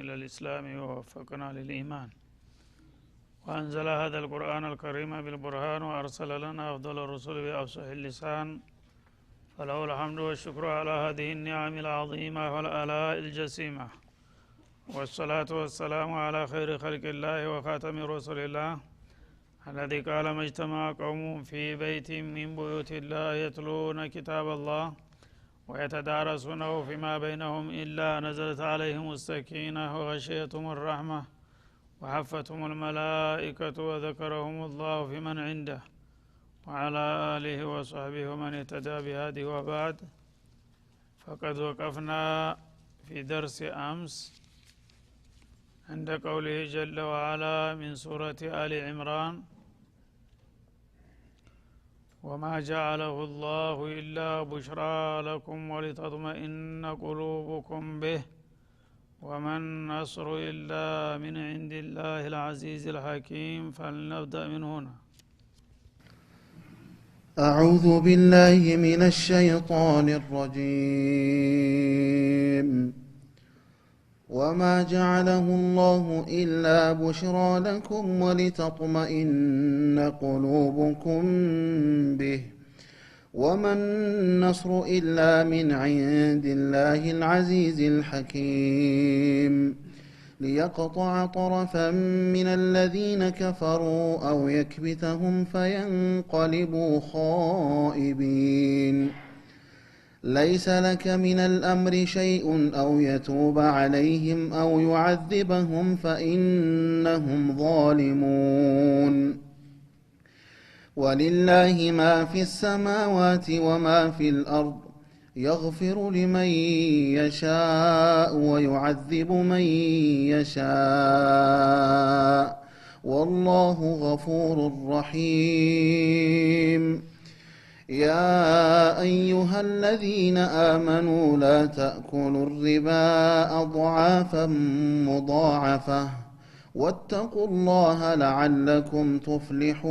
إلى الإسلام ووفقنا للإيمان. وأنزل هذا القرآن الكريم بالبرهان وأرسل لنا أفضل الرسل بأفصح اللسان، فله الحمد والشكر على هذه النعم العظيمة والآلاء الجسيمة، والصلاة والسلام على خير خلق الله وخاتم رسل الله الذي قال ما اجتمع قوم في بيت من بيوت الله يتلون كتاب الله ويتدارسونه فيما بينهم إلا نزلت عليهم السكينة وغشيتهم الرحمة وحفتهم الملائكة وذكرهم الله في من عنده وعلى آله وصحبه ومن اهتدى بهذه. وبعد، فقد وقفنا في درس أمس عند قوله جل وعلا من سورة آل عمران: وما جعله الله إلا بشرى لكم ولتطمئن قلوبكم به وما النصر إلا من عند الله العزيز الحكيم. فلنبدأ من هنا. أعوذ بالله من الشيطان الرجيم. وما جعله الله إلا بشرى لكم ولتطمئن قلوبكم به وما النصر إلا من عند الله العزيز الحكيم ليقطع طرفا من الذين كفروا أو يكبتهم فينقلبوا خائبين. ليس لك من الأمر شيء أو يتوب عليهم أو يعذبهم فإنهم ظالمون. ولله ما في السماوات وما في الأرض يغفر لمن يشاء ويعذب من يشاء والله غفور رحيم. يا أيها الذين آمنوا لا تأكلوا الربا أضعافا مضاعفة واتقوا الله لعلكم تفلحون.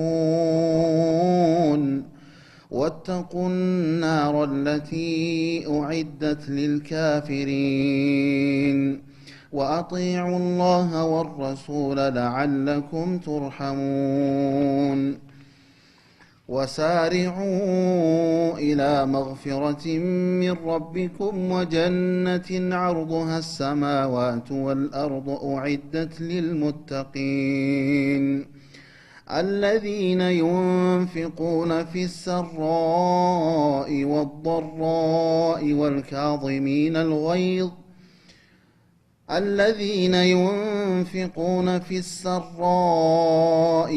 واتقوا النار التي أعدت للكافرين وأطيعوا الله والرسول لعلكم ترحمون. وسارعوا إلى مغفرة من ربكم وجنة عرضها السماوات والأرض أعدت للمتقين الذين ينفقون في السراء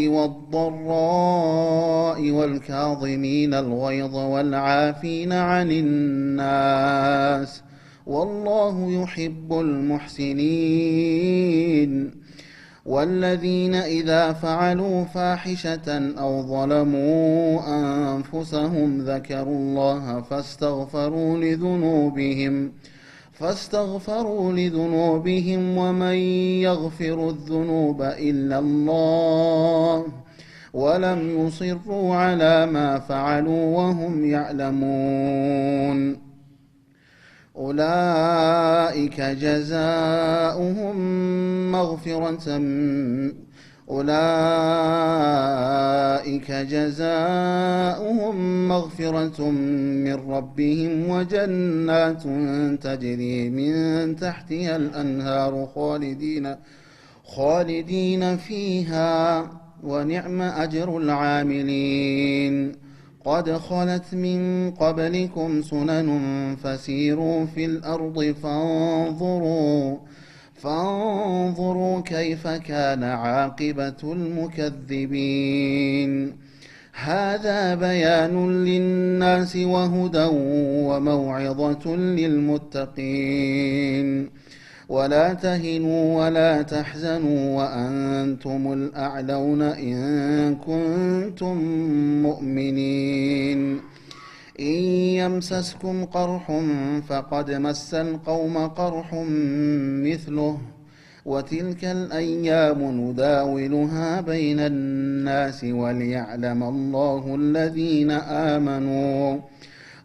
والضراء والكاظمين الغيظ والعافين عن الناس والله يحب المحسنين. والذين إذا فعلوا فاحشة أو ظلموا أنفسهم ذكروا الله فاستغفروا لذنوبهم ومن يغفر الذنوب إلا الله ولم يصروا على ما فعلوا وهم يعلمون. أولئك جزاؤهم مغفرة من ربهم وجنات تجري من تحتها الأنهار خالدين فيها ونعم أجر العاملين. قد خلت من قبلكم سنن فسيروا في الأرض فانظروا كيف كان عاقبة المكذبين. هذا بيان للناس وهدى وموعظة للمتقين. ولا تهنوا ولا تحزنوا وأنتم الأعلون إن كنتم مؤمنين. إن يمسسكم قرح فقد مس القوم قرح مثله وتلك الأيام نداولها بين الناس وليعلم الله الذين آمنوا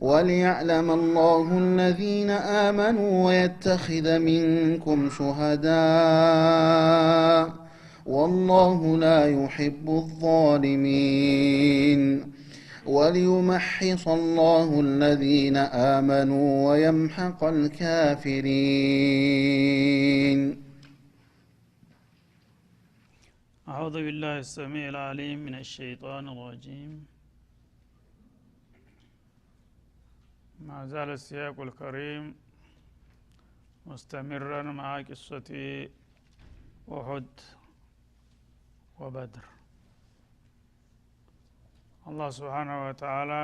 وليعلم الله الذين آمنوا ويتخذ منكم شهداء والله لا يحب الظالمين وليمحص الله الذين آمنوا ويمحق الكافرين. أعوذ بالله السميع العليم من الشيطان الرجيم. ما زال السياق الكريم مستمرا مع قصة أحد وبدر. الله سبحانه وتعالى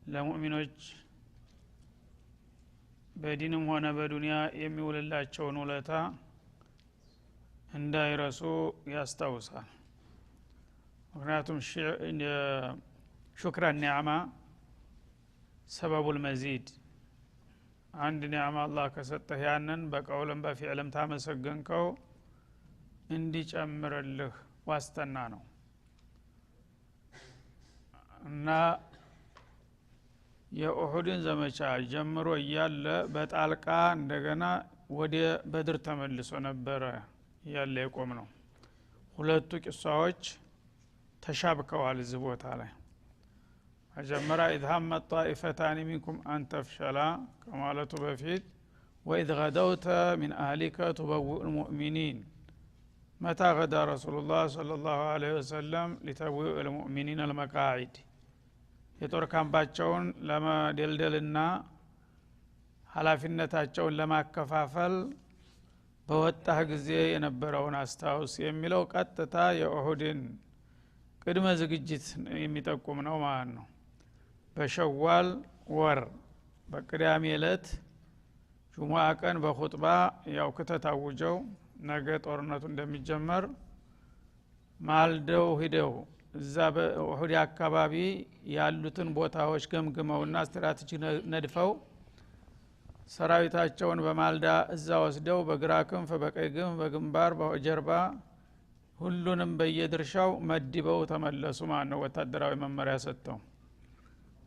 ለሙእሚኖች በዲንም ሆነ በዱንያ የሚውልላቸውን ውለታ እንዳይረሱ ያስታውሳል። ምክንያቱም ሹክረ ኒዕማ ሰበቡል መዚድ፣ አንድ ኒዕማ አላህ ከሰጠህ ያንን በቀውልም በፊዕልም ታመሰገንከው እንዲጨምርልህ ዋስተና ነው እና የኡሁድን ዘመቻ ጀምሮ እያለ በጣልቃ እንደገና ወደ በድር ተመልሶ ነበረ ያለ የቆም ነው። ሁለቱ ቂሷዎች ተሻብከዋል እዚህ ቦታ ላይ። መጀመሪያ ኢዝ ሀመት ጣኢፈታኒ ሚንኩም አን ተፍሸላ ከማለቱ በፊት ወኢዝ ገደውተ ሚን አህሊከ ቱበውእ ልሙእሚኒን መታ ገዳ ረሱሉላህ ሰለላሁ ዐለይሂ ወሰለም ሊተብውእ ልሙእሚኒን አልመቃዒድ፣ የጦር ካምፓቸውን ለመደልደልና ኃላፊነታቸውን ለማከፋፈል በወጣህ ጊዜ የነበረውን አስታውስ የሚለው ቀጥታ የኡሁድን ቅድመ ዝግጅት የሚጠቁም ነው ማለት ነው። በሸዋል ወር በቅዳሜ ዕለት ጁሙዓ ቀን በኹጥባ ያው ከተታውጀው ነገ ጦርነቱ እንደሚጀመር ማልደው ሂደው እዛ በኡሁድ አካባቢ ያሉትን ቦታዎች ገምግመውና ስትራቴጂ ነድፈው ሰራዊታቸውን በማልዳ እዛ ወስደው በግራ ክንፍ በቀኝ ክንፍ በግንባር በጀርባ ሁሉንም በየድርሻው መድበው ተመለሱ ማለት ነው። ወታደራዊ መመሪያ ሰጥተው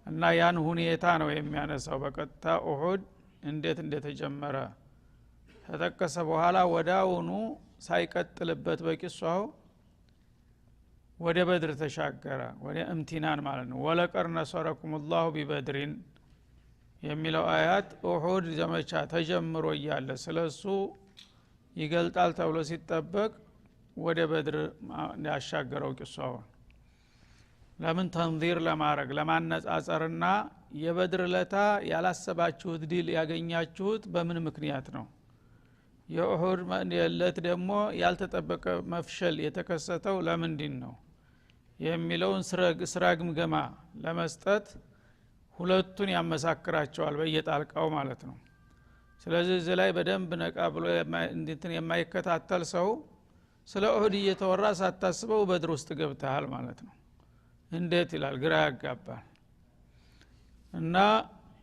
እና ያን ሁኔታ ነው የሚያነሳው። በቀጥታ ኡሁድ እንዴት እንደተጀመረ ተጠቀሰ። በኋላ ወዳውኑ ሳይቀጥልበት በቂሷው ወደ በድር ተሻገረ፣ ወደ እምቲናን ማለት ነው። ወለቀድ ነሰረኩሙላሁ ቢበድሪን የሚለው አያት ኡሁድ ዘመቻ ተጀምሮ እያለ ስለሱ ይገልጣል ተብሎ ሲጠበቅ ወደ በድር ያሻገረው ቂሷውን ለምን ተንዚር ለማድረግ ለማነጻጸርና የበድር ለታ ያላሰባችሁት ድል ያገኛችሁት በምን ምክንያት ነው፣ የኡሁድ ለት ደግሞ ያልተጠበቀ መፍሸል የተከሰተው ለምንድን ነው የሚለውን ስራ ግምገማ ለመስጠት ሁለቱን ያመሳክራቸዋል በየጣልቃው ማለት ነው። ስለዚህ እዚህ ላይ በደንብ ነቃ ብሎ እንትን የማይከታተል ሰው ስለ ኡሁድ እየተወራ ሳታስበው በድር ውስጥ ገብተሃል ማለት ነው። እንዴት ይላል፣ ግራ ያጋባል። እና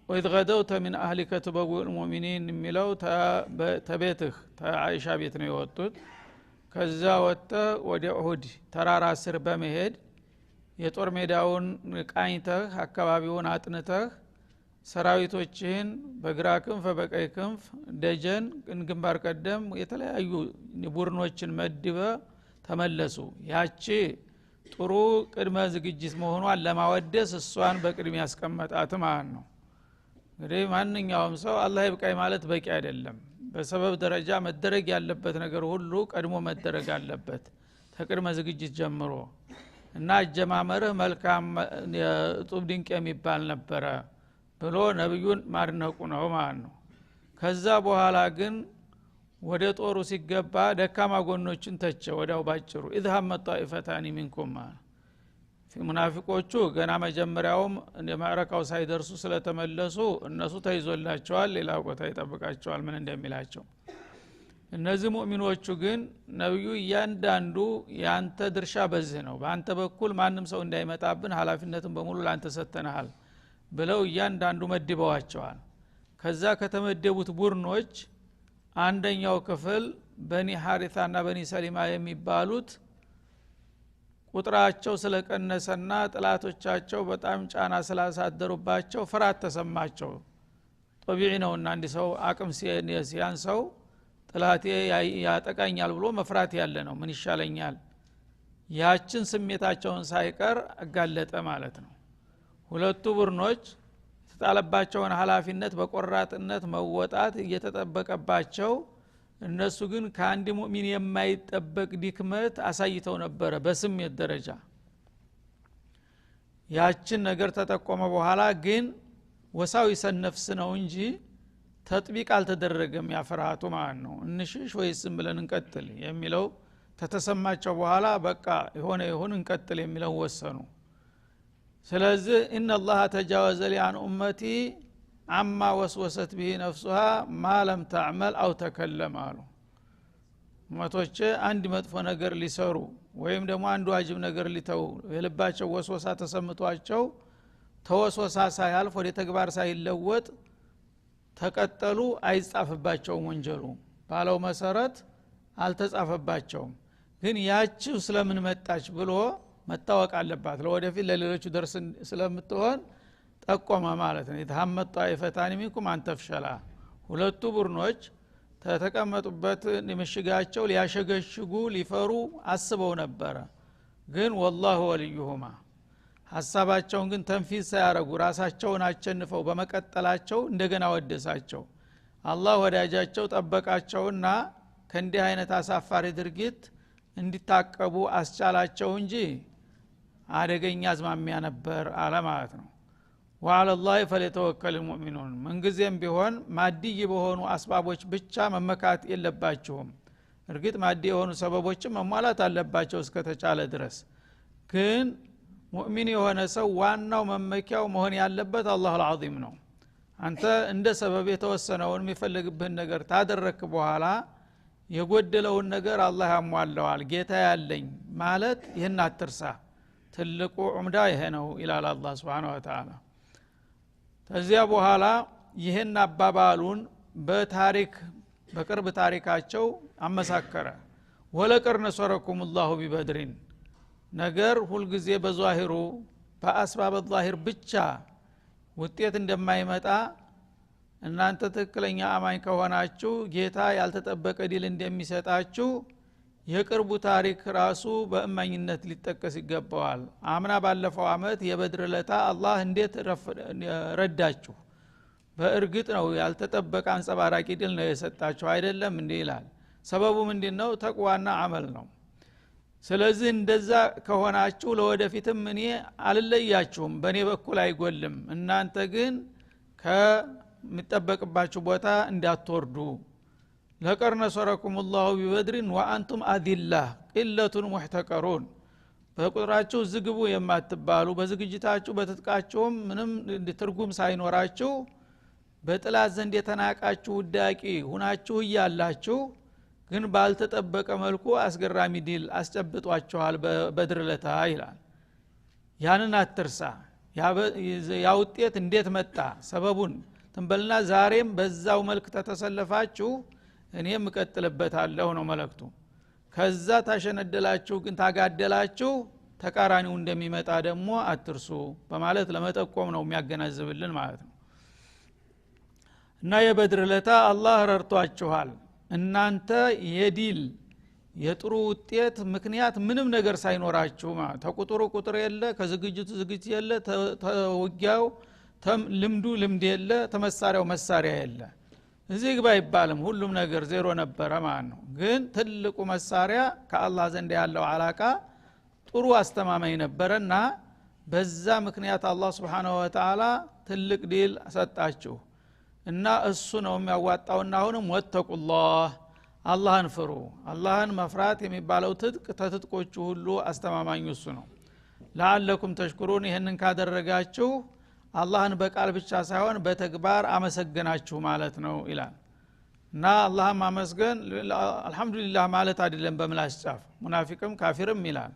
ወኢዝ ገደውተ ሚን አህሊከ ቱበውእ ልሙእሚኒን የሚለው ተቤትህ ተዓይሻ ቤት ነው የወጡት። ከዛ ወጥተህ ወደ ኡሁድ ተራራ ስር በመሄድ የጦር ሜዳውን ቃኝተህ አካባቢውን አጥንተህ ሰራዊቶችህን በግራ ክንፍ በቀኝ ክንፍ ደጀን ግንባር ቀደም የተለያዩ ቡድኖችን መድበ ተመለሱ። ያቺ ጥሩ ቅድመ ዝግጅት መሆኗን ለማወደስ እሷን በቅድም ያስቀመጣት ማለት ነው። እንግዲህ ማንኛውም ሰው አላህ ይብቃይ ማለት በቂ አይደለም። በሰበብ ደረጃ መደረግ ያለበት ነገር ሁሉ ቀድሞ መደረግ አለበት ተቅድመ ዝግጅት ጀምሮ እና አጀማመርህ መልካም ጡብ ድንቅ የሚባል ነበረ ብሎ ነብዩን ማድነቁ ነው ማለት ነው። ከዛ በኋላ ግን ወደ ጦሩ ሲገባ ደካማ ጎኖችን ተቸ ወዳው ባጭሩ። ኢዝ ሀመት ጣኢፈታኒ ሚንኩም ሙናፊቆቹ ገና መጀመሪያውም ማዕረካው ሳይደርሱ ስለተመለሱ እነሱ ተይዞላቸዋል፣ ሌላ ቦታ ይጠብቃቸዋል ምን እንደሚላቸው። እነዚህ ሙእሚኖቹ ግን ነብዩ እያንዳንዱ ያንተ ድርሻ በዚህ ነው፣ በአንተ በኩል ማንም ሰው እንዳይመጣብን ኃላፊነትን በሙሉ ላንተ ሰጥተናል ብለው እያንዳንዱ መድበዋቸዋል። ከዛ ከተመደቡት ቡድኖች አንደኛው ክፍል በኒ ሐሪታና በኒ ሰሊማ የሚባሉት ቁጥራቸው ስለቀነሰና ጥላቶቻቸው በጣም ጫና ስላሳደሩባቸው ፍርሃት ተሰማቸው ጦቢዒ ነውና አንድ ሰው አቅም ሲያንሰው ጥላቴ ያጠቃኛል ብሎ መፍራት ያለ ነው ምን ይሻለኛል ያችን ስሜታቸውን ሳይቀር አጋለጠ ማለት ነው ሁለቱ ቡድኖች ተጣለባቸውን ሐላፊነት በቆራጥነት መወጣት እየተጠበቀባቸው እነሱ ግን ከአንድ ሙእሚን የማይጠበቅ ድክመት አሳይተው ነበር በስሜት ደረጃ ያችን ነገር ተጠቆመ በኋላ ግን ወሳዊሰ ነፍስ ነው እንጂ ተጥቢቅ አልተደረገም ያፈራቱ ማለት ነው እንሽሽ ወይስ ብለን እንቀጥል የሚለው ተተሰማቸው በኋላ በቃ ይሆን እንቀጥል የሚለው ወሰኑ ስለዚህ ኢነላህ ተጃወዘ ሊአን ኡመቲ አማ ወስወሰት به نفسها ما لم تعمل او تكلم አሉ ኡመቶች አንድ መጥፎ ነገር ሊሰሩ ወይም ደግሞ አንድ ዋጅብ ነገር ሊተው የልባቸው ወስወሳ ተሰምቷቸው ተወስወሳ ሳያልፍ ወደ ተግባር ሳይለወጥ ተቀጠሉ አይጻፍባቸውም ወንጀሉ ባለው መሰረት አልተጻፈባቸውም ግን ያቺው ስለምን መጣች ብሎ መታወቅ አለባት ለወደፊት ለሌሎቹ ደርስ ስለምትሆን ጠቆመ ማለት ነው የተሐመጡ አይፈታኒ ሚንኩም አንተፍሸላ ሁለቱ ቡድኖች ተተቀመጡበት ንምሽጋቸው ሊያሸገሽጉ ሊፈሩ አስበው ነበር ግን والله ወልዩሁማ ሐሳባቸውን ግን ተንፊዝ ሳያረጉ ራሳቸውን አቸንፈው በመቀጠላቸው እንደገና ወደሳቸው አላህ ወዳጃቸው ጠበቃቸውና ከእንዲህ አይነት አሳፋሪ ድርጊት እንዲታቀቡ አስቻላቸው እንጂ አደገኛ አዝማሚያ ነበር አለ ማለት ነው وعلى الله فليتوكل المؤمنون من ጊዜም ቢሆን ማዲይ በሆኑ አስባቦች ብቻ መመካት የለባቸውም እርግጥ ማዲይ የሆኑ ሰበቦችም መሟላት አለባቸው እስከተቻለ ድረስ ግን ሙእሚን የሆነ ሰው ዋናው መመኪያው መሆን ያለበት አላህ العظيم ነው አንተ እንደ ሰበብ የተወሰነውን የሚፈልግብህን ነገር ታደረክ በኋላ የጎደለውን ነገር አላህ ያሟላዋል ጌታ ያለኝ ማለት ይሄን አትርሳ ትልቁ ዑምዳ ይሄ ነው ኢላላ አላህ Subhanahu Wa Ta'ala ከዚያ በኋላ ይሄን አባባሉን በታሪክ በቅርብ ታሪካቸው አመሳከረ ወለቀር ነሰረኩም الله ببدر ነገር ሁሉ ጊዜ በዛሂሩ በአስባብ الظاهر ብቻ ውጤት እንደማይመጣ እናንተ ትክክለኛ አማኝ ከሆናችሁ ጌታ ያልተጠበቀ ዲል እንደሚሰጣችሁ የቅርቡ ታሪክ ራሱ በእማኝነት ሊጠቀስ ይገባዋል አምና ባለፈው አመት የበድር ለታ አላህ እንዴት ረዳችሁ በእርግጥ ነው ያልተጠበቀ አንጸባራቂ ዲል ነው የሰጣችሁ አይደለም እንዴ ይላል ሰበቡ ምንድነው ተቅዋና አመል ነው ስለዚህ እንደዛ ከሆናችሁ ለወደፊትም እኔ አልለያችሁም በእኔ በኩል አይጎልም እናንተ ግን ከሚጠበቅባችሁ ቦታ እንዳትወርዱ ለቀር ነሰረኩም الله ببدر وانتم اذله قله محتقرون በቁጥራችሁ ዝግቡ የማትባሉ በዝግጅታችሁ በትጥቃችሁም ምንም ትርጉም ሳይኖራችሁ በጥላት ዘንድ የተናቃችሁ ውዳቂ ሁናችሁ እያላችሁ ግን ባልተጠበቀ መልኩ አስገራሚ ዲል አስጨብጧችኋል በበድር ለታ ይላል ያንን አትርሳ ያ ውጤት እንዴት መጣ ሰበቡን ተንበልና ዛሬም በዛው መልክ ተተሰለፋችሁ እኔም እቀጥልበታለሁ ነው መልእክቱ ከዛ ታሸነደላችሁ ግን ታጋደላችሁ ተቃራኒው እንደሚመጣ ደግሞ አትርሱ በማለት ለመጠቆም ነው የሚያገናዝብልን ማለት ነው እና የበድር ለታ አላህ ረድቷችኋል እናንተ የዲል የጥሩ ውጤት ምክንያት ምንም ነገር ሳይኖራችሁ ማለት ተቁጥሩ ቁጥር የለ ከዝግጅቱ ዝግጅት የለ ተውጊያው ልምድ የለ ተመሳሪያው መሳሪያ የለ እዚህ ግባ ይባልም ሁሉም ነገር ዜሮ ነበረ ማለት ነው ግን ትልቁ መሳሪያ ከአላህ ዘንድ ያለው አላቃ ጥሩ አስተማማኝ ነበርና በዛ ምክንያት አላህ Subhanahu Wa Ta'ala ትልቅ ዲል ሰጣችሁ እና እሱ ነው የሚያዋጣውና አሁንም ወተቁላህ አላህን ፍሩ አላህን መፍራት የሚባለው ትጥቆቹ ሁሉ አስተማማኝ እሱ ነው ለዓለኩም ተሽኩሩን ይሄንን ካደረጋችሁ አላህን በቃል ብቻ ሳይሆን በተግባር አመሰግናችሁ ማለት ነው ይላል እና አላህን ማመስገን አልহামዱሊላህ ማለት አይደለም በምላስ ጫፍ ሙናፊቅም ካፊርም ይላል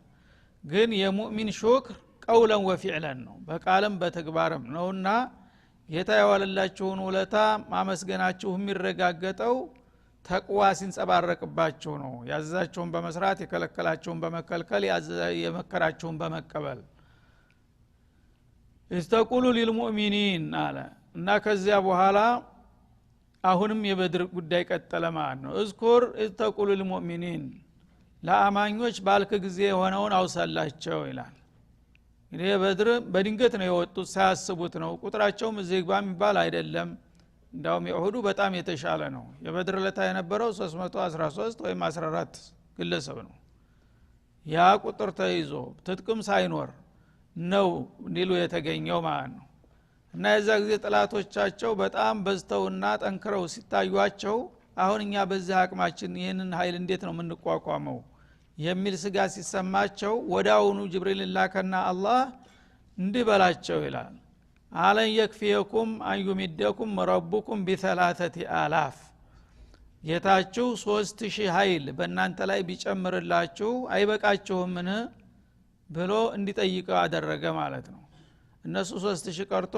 ግን የሙእሚን ሹክር ቀውለን ወፊዕለን ነው በቃልም በተግባርም ነውና ጌታ ያዋለላችሁን ውለታ ማመስገናችሁ የሚረጋገጠው ተቅዋ ሲንጸባረቅባችሁ ነው ያዘዛችሁን በመስራት የከለከላችሁን በመከልከል የመከራችሁን በመቀበል استقول للمؤمنين አለ እና ከዚያ በኋላ አሁንም የበድር ጉዳይ ቀጠለ ማለት ነው እዝኩር استقول للمؤمنين ለአማኞች ባልከ ጊዜ ሆነውን አውሳላቸው ይላል እንግዲህ በድር በድንገት ነው የወጡት ሳያስቡት ነው ቁጥራቸውም እዚህ ግባ የሚባል አይደለም እንዳውም የኡሁዱ በጣም የተሻለ ነው የበድር ለታ የነበረው 313 ወይም 14 ግለሰብ ነው ያ ቁጥር ተይዞ ትጥቅም ሳይኖር ነው ዲሉ የተገኘው ማለት ነው እና የዛ ጊዜ ጥላቶቻቸው በጣም በዝተውና ጠንክረው ሲታዩአቸው አሁን እኛ በዚህ አቅማችን ይሄንን ኃይል እንዴት ነው የምንቋቋመው የሚል ስጋት ሲሰማቸው ወዳውኑ ጅብሪል ላከና አላህ እንዲበላቸው ይላል አለን የክፊየኩም አዩሚደኩም ረቡኩም ቢ3000 ጌታችሁ 3000 ኃይል በእናንተ ላይ ቢጨምርላችሁ አይበቃችሁምን ብሎ እንዲጠይቀው አደረገ ማለት ነው እነሱ 3000 ቀርቶ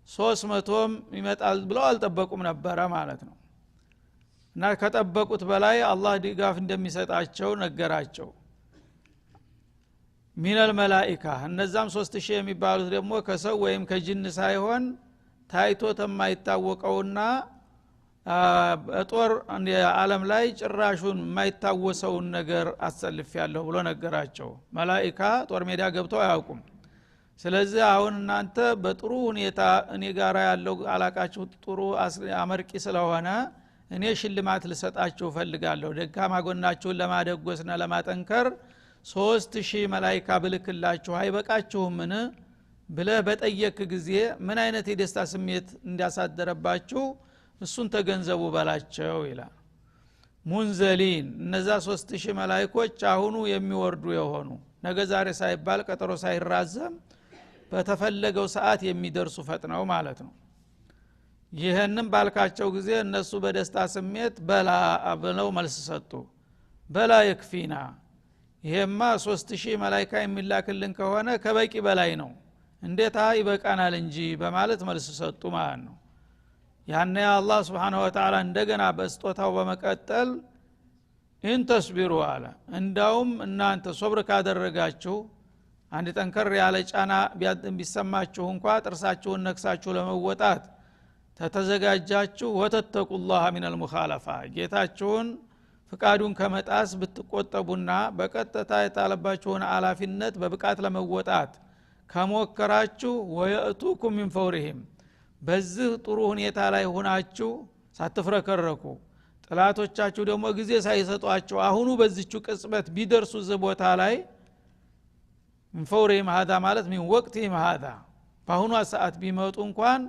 300ም ይመጣል ብለው አልጠበቁም ነበር ማለት ነው እና ከጠበቁት በላይ አላህ ድጋፍ እንደሚሰጣቸው ነገራቸው ሚነል መላኢካ እነዛም 3000 የሚባሉት ደግሞ ከሰው ወይም ከጅን ሳይሆን ታይቶ ተማይታወቀውና ጦር ዓለም ላይ ጭራሹን የማይታወሰውን ነገር አሰልፍ ያለው ብሎ ነገራቸው መላኢካ ጦር ሜዳ ገብተው አያውቁም ስለዚህ አሁን እናንተ በጥሩ ሁኔታ እኔ ጋራ ያለው አላቃችሁ ጥሩ አመርቂ ስለሆነ እኔ ሽልማት ልሰጣችሁ ፈልጋለሁ ደካማ ጎናችሁን ለማደጎስና ለማጠንከር 3000 መላኢካ ብልክላችሁ አይበቃችሁምን ብለህ በጠየቅ ጊዜ ምን አይነት የደስታ ስሜት እንዲያሳደረባችሁ እሱን ተገንዘቡ በላቸው ይላል ሙንዘሊን እነዛ 3000 መላእክቶች አሁኑ የሚወርዱ የሆኑ ነገ ዛሬ ሳይባል ቀጠሮ ሳይራዘም በተፈለገው ሰዓት የሚደርሱ ፈጥነው ማለት ነው ይሄንን ባልካቸው ጊዜ እነሱ በደስታ ስሜት በላ ብለው መልስ ሰጡ በላ ይክፊና ይሄማ 3000 መላእክት የሚላክልን ከሆነ ከበቂ በላይ ነው እንዴታ ይበቃናል እንጂ በማለት መልስ ሰጡ ማለት ነው ያነ አላህ Subhanahu Wa Ta'ala እንደገና በስጦታው በመቀጠል እንተስቢሩ አለ እንዳውም እናንተ ሶብር ካደረጋችሁ አንድ ጠንከር ያለ ጫና ቢሰማችሁ እንኳን ጥርሳችሁን ነክሳችሁ ለመወጣት ተተዘጋጃችሁ ወተተቁላህ ሚነል ሙኻለፋ ጌታችሁን ፍቃዱን ከመጣስ ብትቆጠቡና በቀጥታ የታለባችሁን አላፊነት በብቃት ለመወጣት ከሞከራችሁ ወየእቱኩም ሚን ፈውሪሂም በዚህ ጥሩ ሁኔታ ላይ ሆናችሁ ሳትፍረከረኩ ጥላቶቻችሁ ደግሞ ጊዜ ሳይሰጧችሁ አሁኑ በዚህቹ ቅጽበት ቢደርሱ ዘቦታ ላይ እንፈውሪም هذا ማለት ምን ወቅቲም هذا በአሁኑ ሰዓት ቢመጡ እንኳን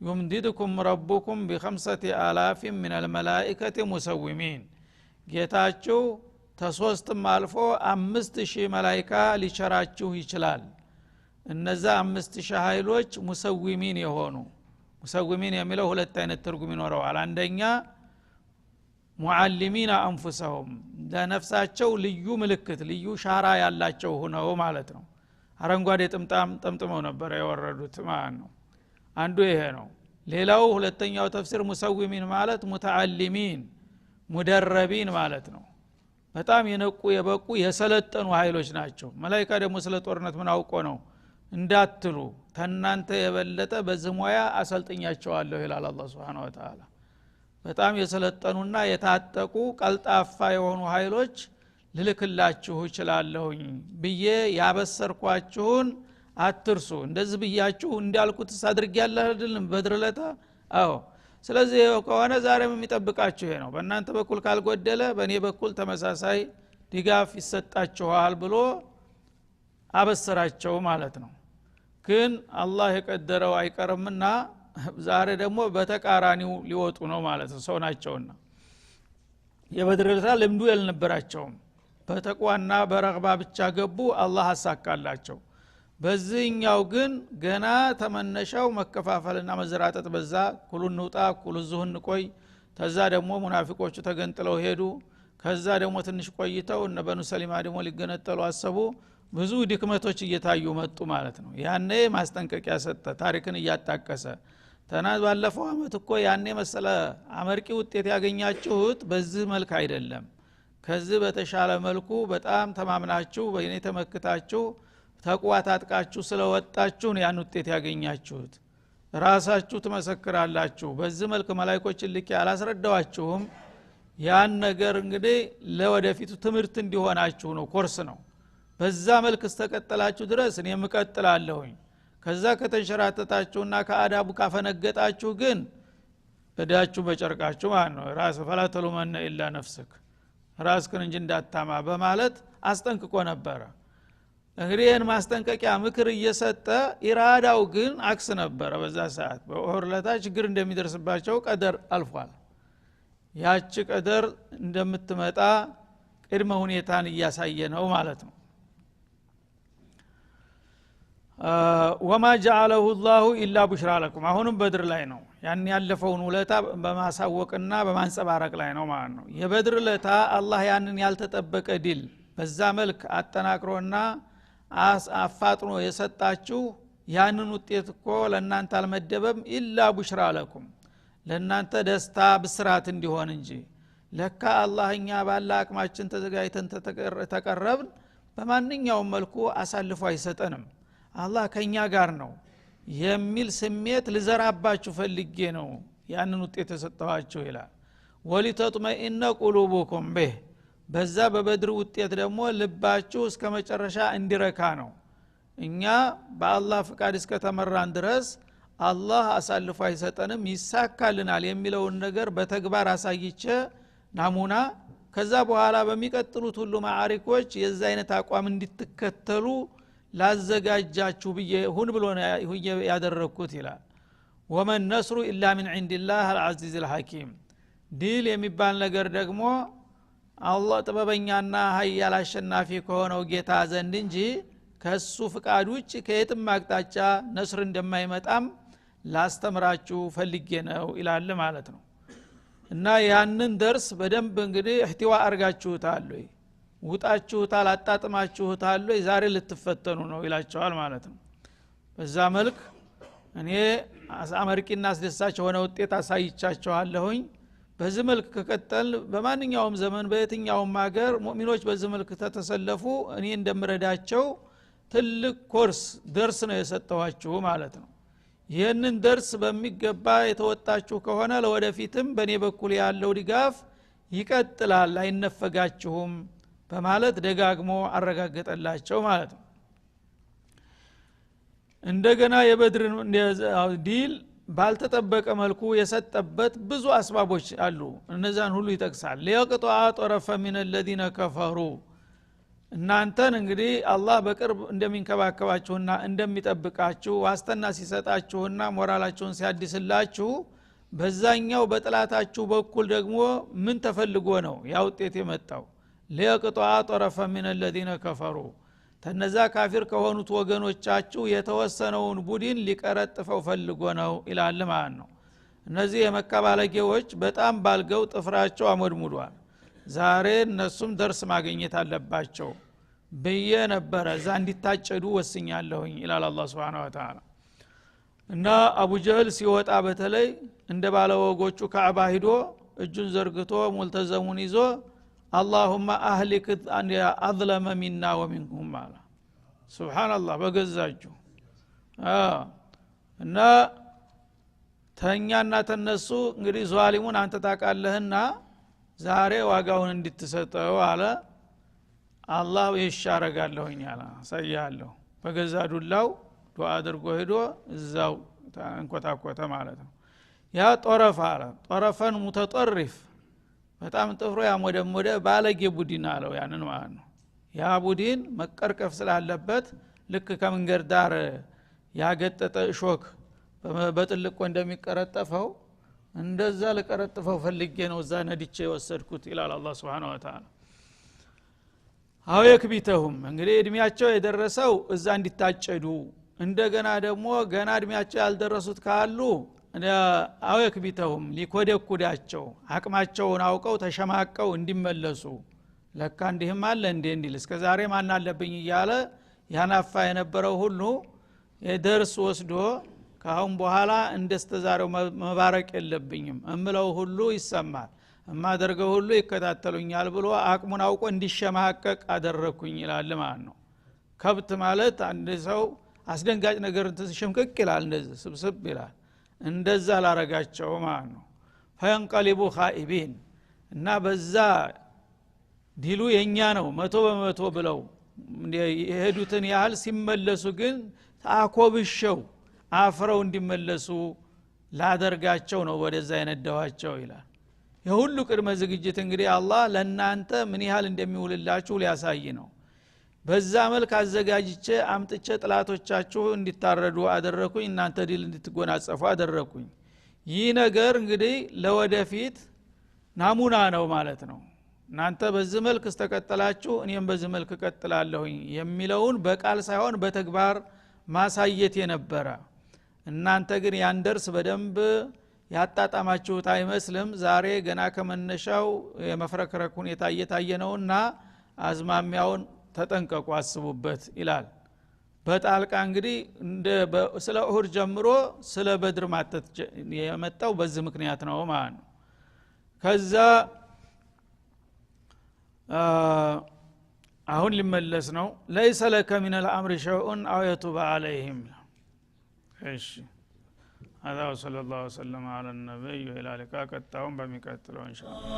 يمددكم ربكم ب5000 من الملائكه مسومين ጌታችሁ ተሶስትም አልፎ 5000 መላእክት ሊቸራችሁ ይችላል እነዛ 5000 ኃይሎች ሙሰዊሚን የሆኑ ሙሰዊሚን የሚለው ሁለት አይነት ትርጉም ይኖረዋል አንደኛ ሙዓሊሚና አንፉሰሁም ለነፍሳቸው ልዩ ምልክት ልዩ ሻራ ያላቸው ሆነው ማለት ነው አረንጓዴ ጥምጣም ጠምጥመው ነበር ያወረዱት ማለት ነው አንዱ ይሄ ነው ሌላው ሁለተኛው ተፍሲር ሙሰዊሚን ማለት ሙተዓሊሚን ሙደረቢን ማለት ነው በጣም የነቁ የበቁ የሰለጠኑ ኃይሎች ናቸው መላእክት ደግሞ ስለ ጦርነት ምን አውቆ ነው እንዳትሉ ተናንተ የበለጠ በዝሞያ አሰልጥኛቸዋለሁ ይላል አላህ Subhanahu Wa Ta'ala በጣም የሰለጠኑና የታጠቁ ቀልጣፋ የሆኑ ኃይሎች ልልክላችሁ ይችላልሁኝ ብዬ ያበሰርኳችሁን አትርሱ እንደዚህ ብያችሁ እንዳልኩት አድርጌያለሁ አይደል በድርለታ አዎ ስለዚህ ከሆነ ዛሬም የሚጠብቃችሁ ይሄ ነው በእናንተ በኩል ካልጎደለ በእኔ በኩል ተመሳሳይ ድጋፍ ይሰጣችኋል ብሎ አበሰራቸው ማለት ነው ግን አላህ የቀደረው አይቀርምና ዛሬ ደግሞ በተቃራኒው ሊወጡ ነው ማለት ነው ሰው ናቸውና የበድርለታ ልምዱ ያልነበራቸውም በተቋና በረግባ ብቻ ገቡ አላህ አሳካላቸው በዚህኛው ግን ገና ተመነሻው መከፋፈልና መዘራጠጥ በዛ ኩሉን ንውጣ ኩሉ ዙህን ቆይ ተዛ ደግሞ ሙናፊቆቹ ተገንጥለው ሄዱ ከዛ ደግሞ ትንሽ ቆይተው እነ በኑ ሰሊማ ደግሞ ሊገነጠሉ አሰቡ ብዙ ድክመቶች እየታዩ መጡ ማለት ነው ያኔ ማስጠንቀቂያ ሰጠ ታሪክን እያጣቀሰ ተናዝ ባለፈው አመት እኮ ያኔ መሰለ አመርቂ ውጤት ያገኛችሁት በዚህ መልኩ አይደለም ከዚህ በተሻለ መልኩ በጣም ተማምናችሁ በእኔ ተመክታችሁ ተቅዋ ታጥቃችሁ ስለወጣችሁ ነው ያን ውጤት ያገኛችሁት ራሳችሁ ተመሰክራላችሁ በዚህ መልኩ መላእክቶችን ልክ ያላስረዳዋችሁም ያን ነገር እንግዲህ ለወደፊቱ ትምህርት እንዲሆናችሁ ነው ኮርስ ነው በዛ መልኩ ተከተላችሁ ድረስ እኔም እቀጥላለሁኝ ከዛ ከተንሸራተታችሁና ከአዳቡ ካፈነገጣችሁ ግን እዳችሁ በጨርቃችሁ ማለት ነው ራስ ፈላተሉመነ ኢላ ነፍስክ ራስክን እንጂ እንዳታማ በማለት አስጠንቅቆ ነበር እንግዲህ ይህን ማስጠንቀቂያ ምክር እየሰጠ ኢራዳው ግን አክስ ነበር በዛ ሰዓት በኦርለታ ችግር እንደሚደርስባቸው ቀደር አልፏል ያቺ ቀደር እንደምትመጣ ቅድመ ሁኔታን እያሳየ ነው ማለት ነው ወማ جعله الله الا بشرى لكم አሁንም በድር ላይ ነው ያን ያለፈውን ውለታ በማሳወቅና በማንጸባረቅ ላይ ነው ማለት ነው የበድር ለታ አላህ ያንን ያልተጠበቀ ዲል በዛ መልክ አጠናክሮና አፋጥኖ የሰጣችሁ ያንን ውጤት እኮ ለእናንተ አልመደበም ኢላ ቡሽራ ለኩም ለእናንተ ደስታ ብስራት እንዲሆን እንጂ ለካ አላህኛ ባላ አቅማችን ተዘጋጅተን ተቀረብን በማንኛውም መልኩ አሳልፎ አይሰጠንም አላህ ከኛ ጋር ነው የሚል ስሜት ልዘራባችሁ ፈልጌ ነው ያንን ውጤት ተሰጣችሁ ይላል ወሊተጥመኢነ ቁሉቡኩም በህ በዛ በበድር ውጤት ደግሞ ልባችሁ እስከ መጨረሻ እንዲረካ ነው እኛ በአላህ ፍቃድ እስከ ተመራን ድረስ አላህ አሳልፎ አይሰጠንም ይሳካልናል የሚለውን ነገር በተግባር አሳይቼ ናሙና ከዛ በኋላ በሚቀጥሉት ሁሉ ማዕሪኮች የዛ አይነት አቋም እንድትከተሉ ላዘጋጃችሁ ብዬ ሁን ብሎ ያደረኩት ይላል ወመን ነስሩ ኢላ ሚን ዒንዲላህ አልዓዚዝ አልሐኪም ዲል የሚባል ነገር ደግሞ አላህ ጥበበኛና ኃያል አሸናፊ ከሆነው ጌታ ዘንድ እንጂ ከሱ ፍቃድ ውጭ ከየትም አቅጣጫ ነስር እንደማይመጣም ላስተምራችሁ ፈልጌ ነው ይላል ማለት ነው እና ያንን ደርስ በደንብ እንግዲህ እህቲዋ አርጋችሁታል ውጣችሁታል አጣጥማችሁታል ዛሬ ልትፈተኑ ነው ይላቸዋል ማለት ነው በዛ መልክ እኔ አመርቂና አስደሳች ሆነ ውጤት አሳይቻችኋለሁኝ በዚህ መልክ ከቀጠል በማንኛውም ዘመን በየትኛውም ሀገር ሙእሚኖች በዚህ መልክ ተተሰለፉ እኔ እንደምረዳቸው ትልቅ ኮርስ ደርስ ነው የሰጠዋችሁ ማለት ነው ይህንን ደርስ በሚገባ የተወጣችሁ ከሆነ ለወደፊትም በእኔ በኩል ያለው ድጋፍ ይቀጥላል አይነፈጋችሁም በማለት ደጋግሞ አረጋገጠላቸው ማለት ነው እንደገና የበድር ዲል ባልተጠበቀ መልኩ የሰጠበት ብዙ አስባቦች አሉ እነዛን ሁሉ ይጠቅሳል ለየቅጧ ጠረፈ من الذين كفروا እናንተን እንግዲህ አላህ በቅርብ እንደሚንከባከባችሁና እንደሚጠብቃችሁ ዋስተና ሲሰጣችሁና ሞራላችሁን ሲያድስላችሁ በዛኛው በጥላታችሁ በኩል ደግሞ ምን ተፈልጎ ነው ያ ውጤት የመጣው ለየቅጧ ጠረፈ من الذين كفروا ተነዛ ካፊር ከሆኑት ወገኖቻችሁ የተወሰነውን ቡድን ሊቀረጥፈው ፈልጎ ነው ይላል ማለት ነው እነዚህ የመካ ባለጌዎች በጣም ባልገው ጥፍራቸው አሞድሙዷል ዛሬ እነሱም ደርስ ማግኘት አለባቸው በየ ነበር እዛ እንዲታጨዱ ወስኛለሁኝ ይላል አላህ Subhanahu Wa Ta'ala እና አቡ ጀህል ሲወጣ በተለይ እንደ ባለወጎቹ ከአባ ሂዶ እጁን ዘርግቶ ሙልተዘሙን ይዞ اللهم اهلك ان اظلم منا ومنكم مالا سبحان الله በገዛጁ እና ተኛና ተነሱ እንግዲህ ዟሊሙን አንተ ታቃለህና ዛሬ ዋጋውን እንድትሰጠው አለ አላህ ይሻረጋለሁኝ አለ ሰያለሁ በገዛዱላው ዱዓ አድርጎ ሄዶ እዛው እንቆታቆተ ማለት ነው ያ ጦረፍ አለ ጦረፈን ሙተጠርፍ በጣም ጥፍሮ ያሞደሞደ ባለጌ ቡድን አለው ያንን ማለት ነው ያ ቡድን መቀርቀፍ ስላለበት ልክ ከመንገድ ዳር ያገጠጠ ሾክ በጥልቆ እንደሚቀረጠፈው እንደዛ ለቀረጥፈው ፈልጌ ነው እዛ ነድቼ ወሰድኩት ይላል አላህ Subhanahu Wa Ta'ala አው የክቢተሁም እንግዲህ እድሜያቸው የደረሰው እዛ እንዲታጨዱ እንደገና ደግሞ ገና እድሜያቸው ያልደረሱት ካሉ አው የክቢተሁም ሊኮደኩዳቸው አቅማቸውን አውቀው ተሸማቀው እንዲመለሱ ለካ እንዲህም አለ እንዲል እስከዛሬ ማን አለብኝ እያለ ያናፋ የነበረው ሁሉ የደርስ ወስዶ ካሁን በኋላ እንደስተዛሬው መባረቅ የለብኝም እምለው ሁሉ ይሰማል እማደርገው ሁሉ ይከታተሉኛል ብሎ አቅሙን አውቆ እንዲሸማቀቅ አደረኩኝ ይላል ማለት ነው። ከብት ማለት አንድ ሰው አስደንጋጭ ነገር ሽምቅቅ ይላል እንደዚህ ስብስብ ይላል እንደዛ ላረጋቸው ማለት ነው። ፈንቀሊቡ ኻኢቢን እና በዛ ዲሉ የኛ ነው 100% ብለው የሄዱትን ያህል ሲመለሱ ግን ታኮብሸው አፍረው እንዲመለሱ ላደርጋቸው ነው ወደዛ የነዳዋቸው ይላል። የሁሉ ቅድመ ዝግጅት እንግዲህ አላህ ለናንተ ምን ያህል እንደሚውልላችሁ ሊያሳይ ነው። በዛ መልክ አዘጋጅቼ አምጥቼ ጥላቶቻችሁ እንዲታረዱ አደረኩኝ እናንተ ዲል እንድትጎናጸፉ አደረኩኝ። ይህ ነገር እንግዲህ ለወደፊት ናሙና ነው ማለት ነው። እናንተ በዚህ መልክ ተከተላችሁ እኔም በዚህ መልክ እቀጥላለሁኝ የሚለውን በቃል ሳይሆን በተግባር ማሳየት የነበረ እናንተ ግን ያንደርስ በደንብ ያጣጣማችሁት አይመስልም። ዛሬ ገና ከመነሻው የመፍረክረክ ሁኔታ እየታየ ነውና አዝማሚያውን ተጠንቀቁ አስቡበት ይላል። በጣልቃ እንግዲህ ስለ ኡሁድ ጀምሮ ስለ በድር ማተት የመጣው በዚህ ምክንያት ነው ማለት ነው። ከዛ አሁን ሊመለስ ነው። ليس لك من الامر شيء او يتوب عليهم እሺ هذا صلى الله وسلم على النبي وعلى اله وصحبه قد تاهم بميقاتلو ان شاء الله